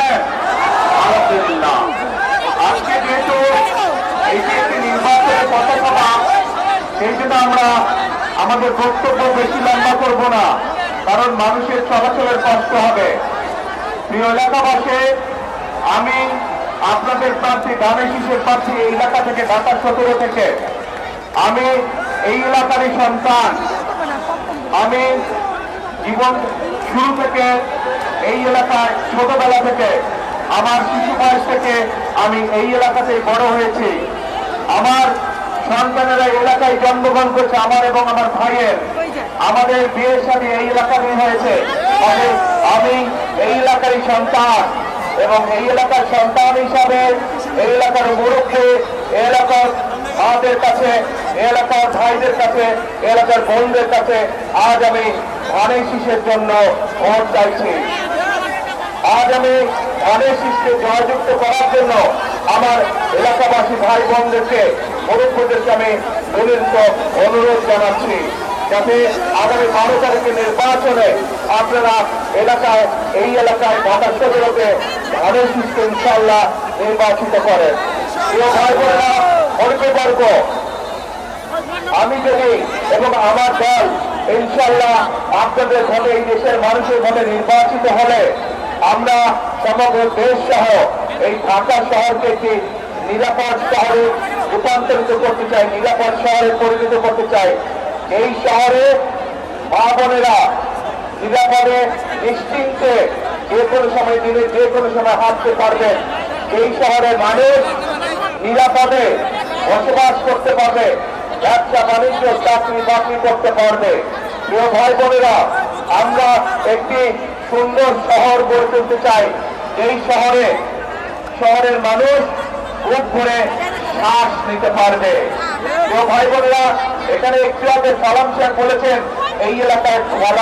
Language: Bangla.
আছেন? আলহামদুলিল্লাহ। আজকে যেহেতু এটি একটি নির্বাচনের পথসভা, সেই জন্য আমরা আমাদের বক্তব্য বেশি লম্বা করব না, কারণ মানুষের চলাচলের কষ্ট হবে। প্রিয় এলাকাবাসী, আমি আপনাদের প্রার্থী ধানের শীষের প্রার্থী এই এলাকা থেকে, ঢাকা 17 থেকে। আমি এই এলাকারই সন্তান। আমি জীবন শুরু থেকে এই এলাকায়, ছোটবেলা থেকে, আমার শিশু বয়স থেকে আমি এই এলাকাতেই বড় হয়েছি। আমার সন্তানেরা এলাকায় জন্মগ্রহণ করছে, আমার এবং আমার ভাইয়ের। আমাদের বিয়ের সাথে এই এলাকারই হয়েছে। আমি এই এলাকারই সন্তান, এবং এই এলাকার সন্তান হিসাবে এই এলাকার মুরব্বী, এলাকার মাদের কাছে, এলাকার ভাইদের কাছে, এলাকার বোনদের কাছে আজ আমি ধানের শীষের জন্য ভোট চাইছি। আজ আমি ধানের শীষকে জয়যুক্ত করার জন্য আমার এলাকাবাসী ভাই বোনদেরকে, মুরব্বীদেরকে আমি বিনীত অনুরোধ জানাচ্ছি, যাতে আগামী 12 তারিখের নির্বাচনে আপনারা এলাকায়, এই এলাকায় ঢাকা 17-তে ধানের শীষকে ইনশাআল্লাহ নির্বাচিত করেন। প্রিয় ভাই বোনেরা, মুরব্বীবর্গ, আমি যদি এবং আমার দল ইনশাআল্লাহ আপনাদের ভোটে, এই দেশের মানুষের ভোটে নির্বাচিত হলে আমরা সমগ্র দেশ সহ এই ঢাকা শহরকে একটি নিরাপদ শহরে রূপান্তরিত করতে চাই, নিরাপদ শহরে পরিণত করতে চাই। এই শহরে মা বোনেরা নিরাপদে, নিশ্চিন্তে যে কোনো সময়, দিনে যে কোনো সময় হাঁটতে পারবেন। এই শহরের মানুষ নিরাপদে বসবাস করতে পারবে, ব্যবসা বাণিজ্য, চাকরি বাকরি করতে পারবে। প্রিয় ভাই বোনেরা, আমরা একটি সুন্দর শহর গড়ে তুলতে চাই, এই শহরের মানুষ খুব করে শ্বাস নিতে পারবে। প্রিয় ভাই বোনেরা, এখানে একটু আগে সালাম শেখ বলেছেন এই এলাকায় খোলার